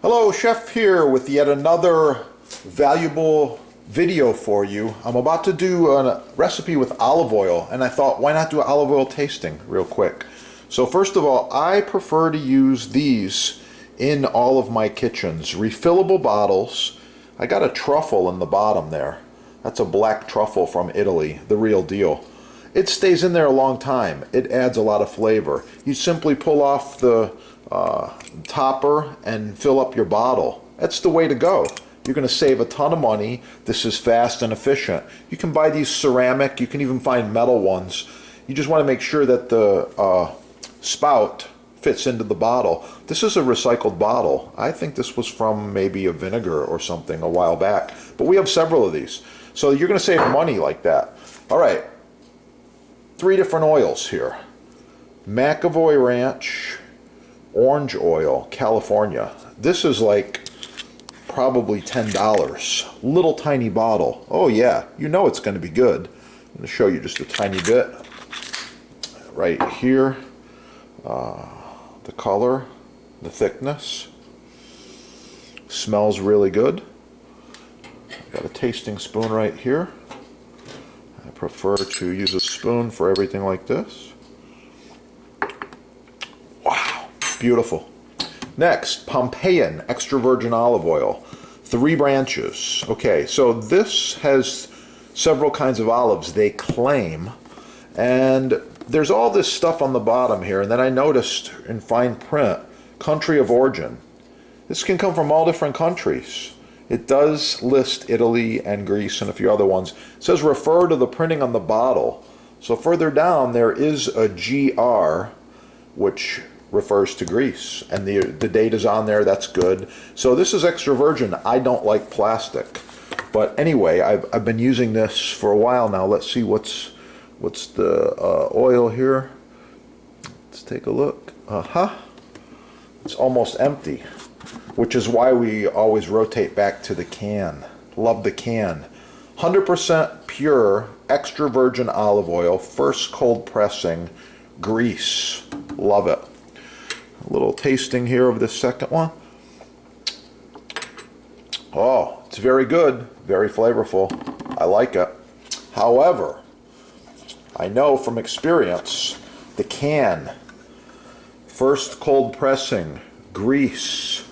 Hello, Chef here with yet another valuable video for you. I'm about to do a recipe with olive oil, and I thought, why not do an olive oil tasting real quick? So first of all, I prefer to use these in all of my kitchens. Refillable bottles. I got a truffle in the bottom there. That's a black truffle from Italy, the real deal. It stays in there a long time. It adds a lot of flavor. You simply pull off the topper and fill up your bottle. That's the way to go. You're going to save a ton of money. This is fast and efficient. You can buy these ceramic, you can even find metal ones. You just want to make sure that the spout fits into the bottle. This is a recycled bottle. I think this was from maybe a vinegar or something a while back. But we have several of these. So you're going to save money like that. All right. 3 different oils here. McAvoy Ranch orange oil, California. This is like probably $10. Little tiny bottle. Oh yeah, you know it's going to be good. I'm going to show you just a tiny bit. Right here. The color, the thickness. Smells really good. Got a tasting spoon right here. I prefer to use a spoon for everything like this. Wow, beautiful. Next, Pompeian extra virgin olive oil, 3 branches. Okay, so this has several kinds of olives, they claim, and there's all this stuff on the bottom here, and then I noticed in fine print, country of origin. This can come from all different countries. It does list Italy and Greece and a few other ones. It says refer to the printing on the bottle. So further down there is a GR, which refers to Greece, and the date is on there. That's good. So this is extra virgin. I don't like plastic, but anyway, I've been using this for a while now. Let's see what's the oil here. Let's take a look. It's almost empty, which is why we always rotate back to the can. Love the can. 100% pure extra virgin olive oil, first cold pressing, Greece. Love it. A little tasting here of this second one. Oh, it's very good, very flavorful. I like it. However, I know from experience, the can, first cold pressing, Greece.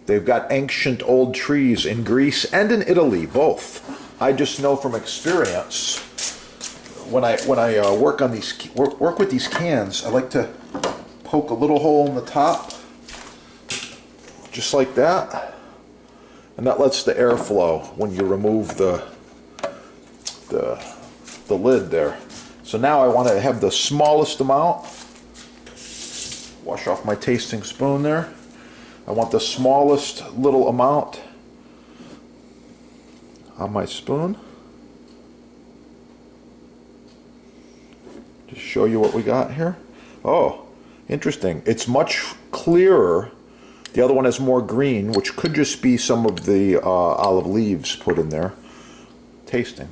They've got ancient old trees in Greece and in Italy, both. I just know from experience, when I work on these work with these cans, I like to poke a little hole in the top, just like that, and that lets the air flow when you remove the lid there. So now I want to have the smallest amount. Wash off my tasting spoon there. I want the smallest little amount on my spoon. Just show you what we got here. Oh, interesting. It's much clearer. The other one has more green, which could just be some of the olive leaves put in there. Tasting.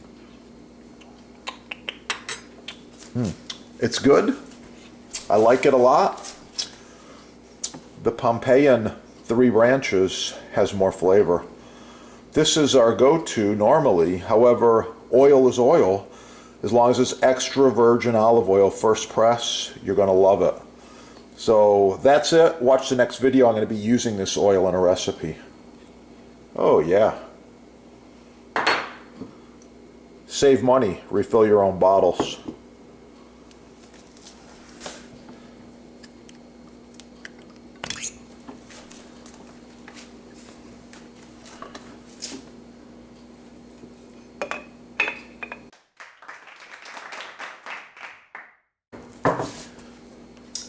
It's good. I like it a lot. The Pompeian 3 branches has more flavor. This is our go-to normally. However, oil is oil. As long as it's extra virgin olive oil, first press, you're going to love it. So that's it. Watch the next video. I'm going to be using this oil in a recipe. Oh yeah. Save money. Refill your own bottles.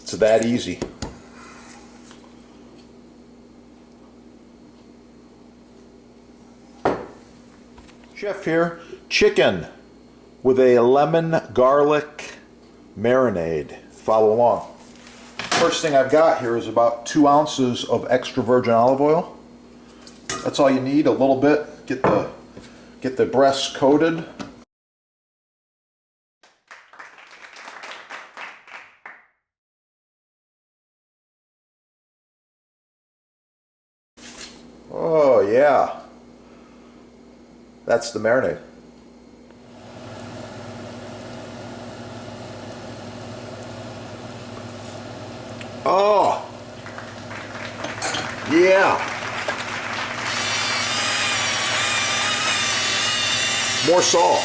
It's that easy. Chef here. Chicken with a lemon garlic marinade. Follow along. First thing I've got here is about 2 ounces of extra virgin olive oil. That's all you need, a little bit. Get the breasts coated. Oh yeah, that's the marinade. Oh yeah, more salt.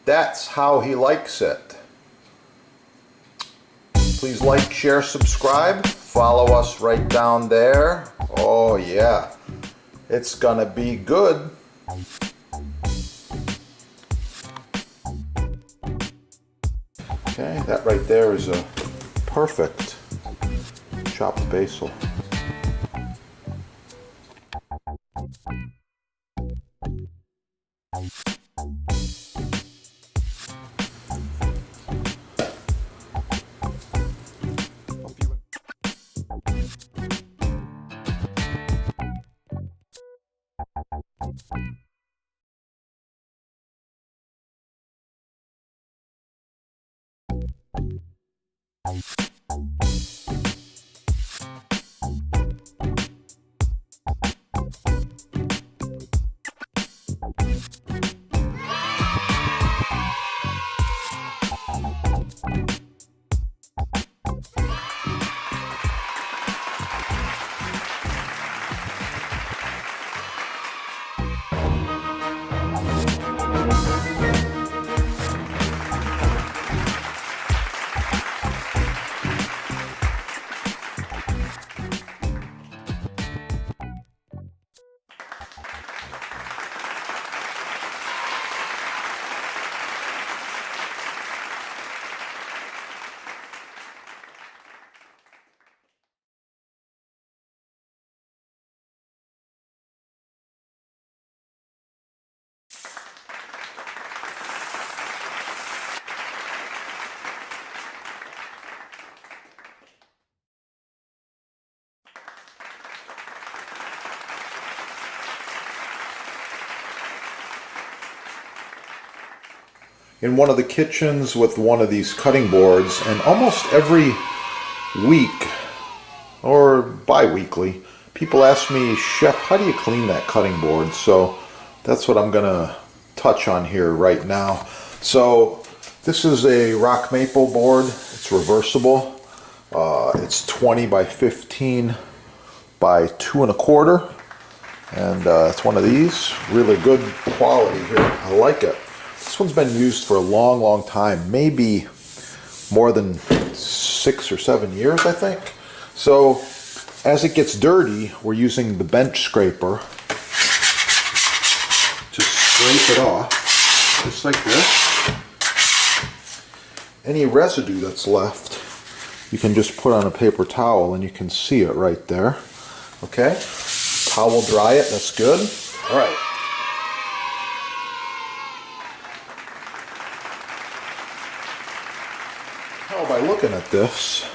That's how he likes it. Please like, share, subscribe. Follow us right down there. Oh yeah, it's gonna be good. Okay, that right there is a perfect chopped basil. In one of the kitchens with one of these cutting boards, and almost every week or bi-weekly people ask me, Chef, how do you clean that cutting board? So that's what I'm gonna touch on here right now. So this is a rock maple board. It's reversible. It's 20 by 15 by 2 1/4, and it's one of these. Really good quality here. I like it. This one's been used for a long time, maybe more than 6 or 7 years, I think. So as it gets dirty, we're using the bench scraper to scrape it off. just like this. Any residue that's left, you can just put on a paper towel and you can see it right there. Okay, towel dry it, that's good. All right. Now by looking at this,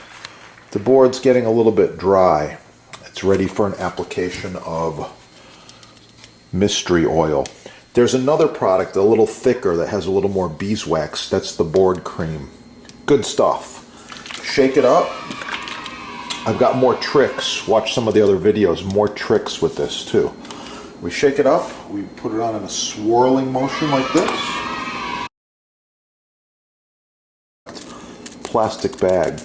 the board's getting a little bit dry. It's ready for an application of mystery oil. There's another product a little thicker that has a little more beeswax. That's the board cream. Good stuff. Shake it up. I've got more tricks. Watch some of the other videos. More tricks with this too. We shake it up. We put it on in a swirling motion like this. Plastic bag.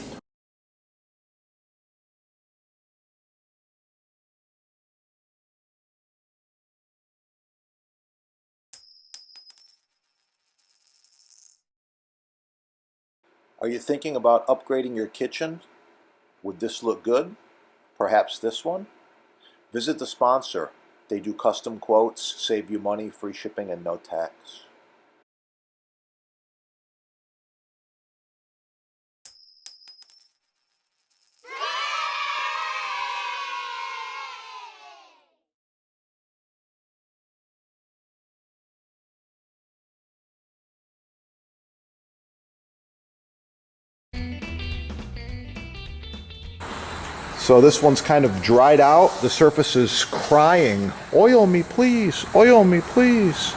Are you thinking about upgrading your kitchen? Would this look good? Perhaps this one? Visit the sponsor. They do custom quotes, save you money, free shipping, and no tax. So this one's kind of dried out. The surface is crying, oil me please, oil me please.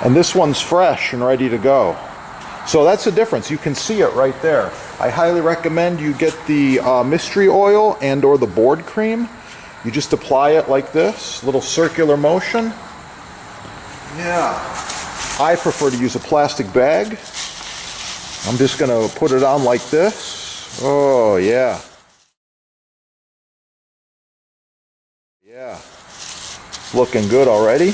And this one's fresh and ready to go. So that's the difference. You can see it right there. I highly recommend you get the mystery oil and or the board cream. You just apply it like this, little circular motion. Yeah. I prefer to use a plastic bag. I'm just gonna put it on like this. Oh yeah. Yeah, it's looking good already.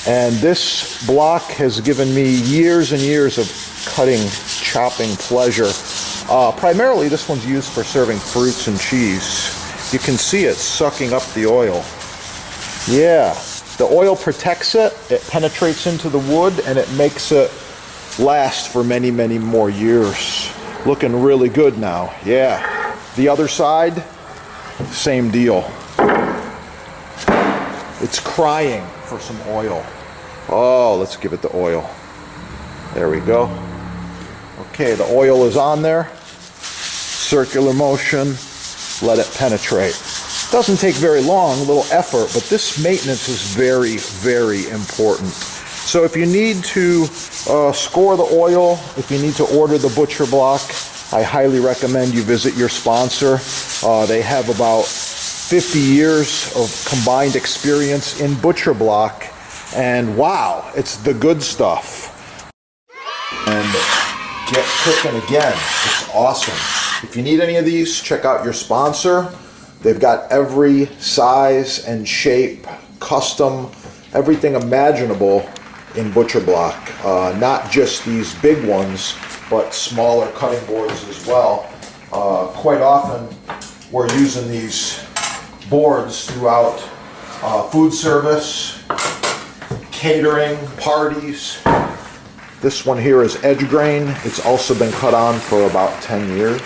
And this block has given me years and years of cutting, chopping pleasure. Primarily this one's used for serving fruits and cheese. You can see it sucking up the oil. Yeah, the oil protects it, it penetrates into the wood, and it makes it last for many, many more years. Looking really good now, yeah. The other side, same deal. It's crying for some oil. Oh, let's give it the oil. There we go. Okay, the oil is on there. Circular motion, let it penetrate. Doesn't take very long, a little effort, but this maintenance is very, very important. So if you need to score the oil, if you need to order the butcher block, I highly recommend you visit your sponsor. They have about 50 years of combined experience in butcher block, and wow, it's the good stuff. And get cooking again, it's awesome. If you need any of these, check out your sponsor. They've got every size and shape, custom, everything imaginable in butcher block. Not just these big ones, but smaller cutting boards as well. Quite often we're using these boards throughout food service, catering, parties. This one here is edge grain. It's also been cut on for about 10 years.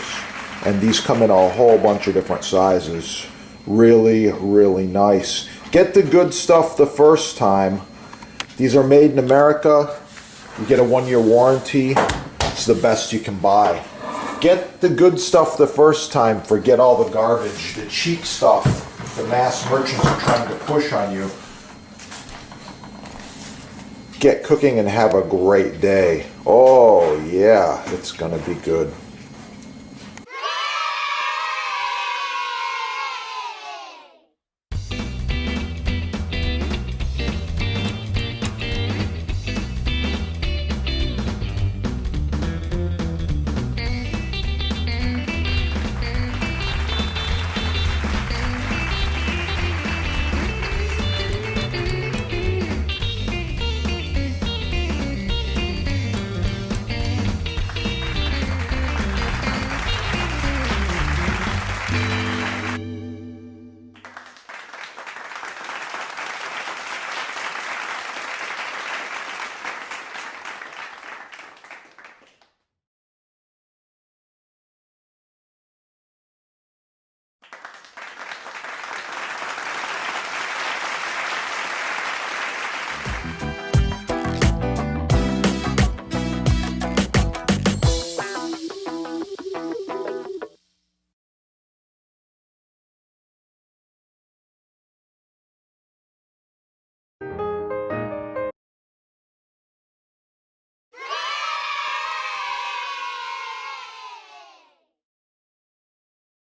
And these come in a whole bunch of different sizes. Really, really nice. Get the good stuff the first time. These are made in America. You get a 1-year warranty. It's the best you can buy. Get the good stuff the first time. Forget all the garbage, the cheap stuff the mass merchants are trying to push on you. Get cooking and have a great day. Oh yeah, it's gonna be good.